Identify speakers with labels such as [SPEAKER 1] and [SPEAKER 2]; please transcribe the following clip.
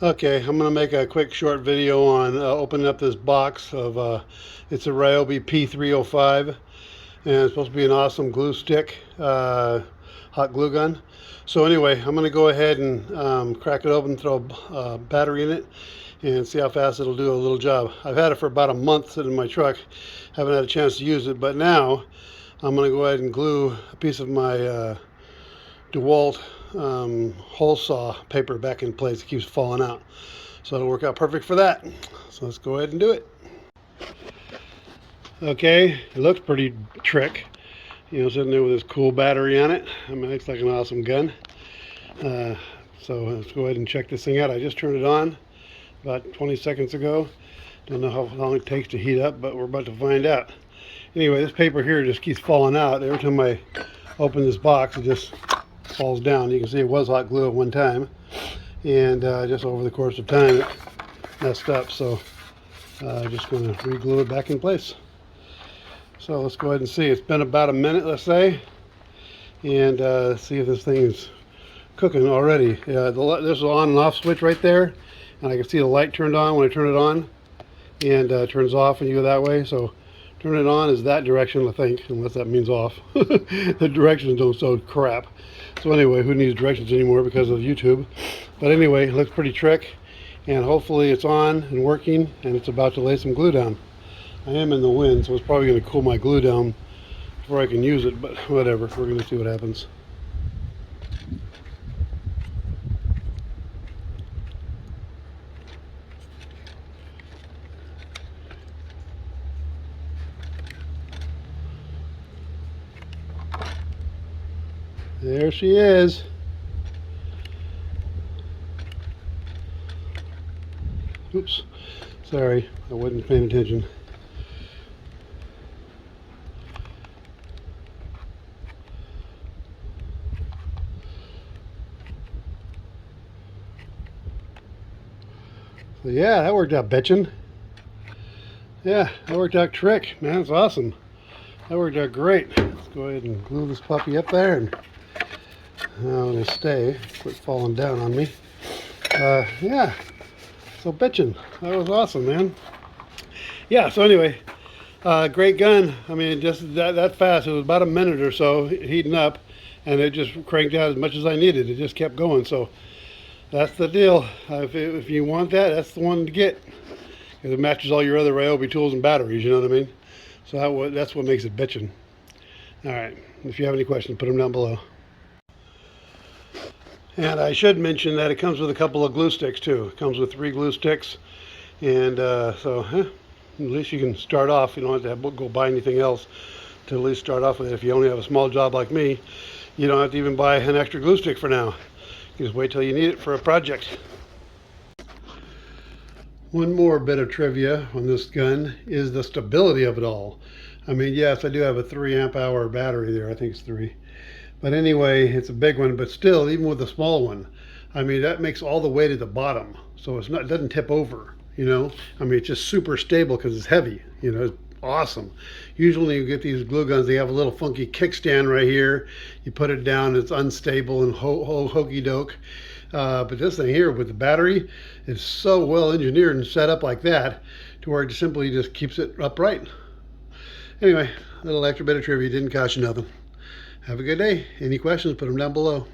[SPEAKER 1] Okay, I'm going to make a quick short video on opening up this box of, it's a Ryobi P-305, and it's supposed to be an awesome glue stick, hot glue gun. So anyway, I'm going to go ahead and crack it open, throw a battery in it, and see how fast it'll do a little job. I've had it for about a month sitting in my truck, haven't had a chance to use it, but now I'm going to go ahead and glue a piece of my DeWalt hole saw paper back in place. It keeps falling out, so it'll work out perfect for that. So let's go ahead and do it. Okay, it looks pretty trick, you know, sitting there with this cool battery on it. I mean, it looks like an awesome gun. So let's go ahead and check this thing out. I just turned it on about 20 seconds ago. Don't know how long it takes to heat up, but we're about to find out. Anyway, this paper here just keeps falling out. Every time I open this box, it just falls down. You can see it was hot glue at one time, and just over the course of time it messed up, so just going to re-glue it back in place. So let's go ahead and see. It's been about a minute, let's say, and see if this thing is cooking already. There's an on and off switch right there, and I can see the light turned on when I turn it on, and turns off when you go that way. So turn it on is that direction, I think, unless that means off. The directions don't show crap. So anyway, who needs directions anymore because of YouTube? But anyway, it looks pretty trick, and hopefully it's on and working, and it's about to lay some glue down. I am in the wind, so it's probably going to cool my glue down before I can use it, but whatever, we're going to see what happens. There she is. Oops, sorry, I wasn't paying attention. So yeah, that worked out, bitchin'. Yeah, that worked out trick, man. That's awesome. That worked out great. Let's go ahead and glue this puppy up there, and now it'll stay. Quit falling down on me. Yeah, so bitchin'. That was awesome, man. Yeah, so anyway, great gun. I mean, just that fast. It was about a minute or so heating up, and it just cranked out as much as I needed. It just kept going. So that's the deal. If you want that, that's the one to get, because it matches all your other Ryobi tools and batteries. You know what I mean? So that's what makes it bitchin'. All right. If you have any questions, put them down below. And I should mention that it comes with a couple of glue sticks too. It comes with 3 glue sticks, and so at least you can start off. You don't have to go buy anything else to at least start off with it. If you only have a small job like me, you don't have to even buy an extra glue stick for now. You just wait till you need it for a project. One more bit of trivia on this gun is the stability of it all. I mean, yes, I do have a 3 amp hour battery there. I think it's 3. But anyway, it's a big one, but still, even with a small one, I mean, that makes all the weight at the bottom. So it doesn't tip over, you know? I mean, it's just super stable because it's heavy, you know? It's awesome. Usually when you get these glue guns, they have a little funky kickstand right here. You put it down, it's unstable and hokey doke. But this thing here with the battery is so well engineered and set up like that to where it simply just keeps it upright. Anyway, a little extra bit of trivia, didn't cost you nothing. Have a good day. Any questions, put them down below.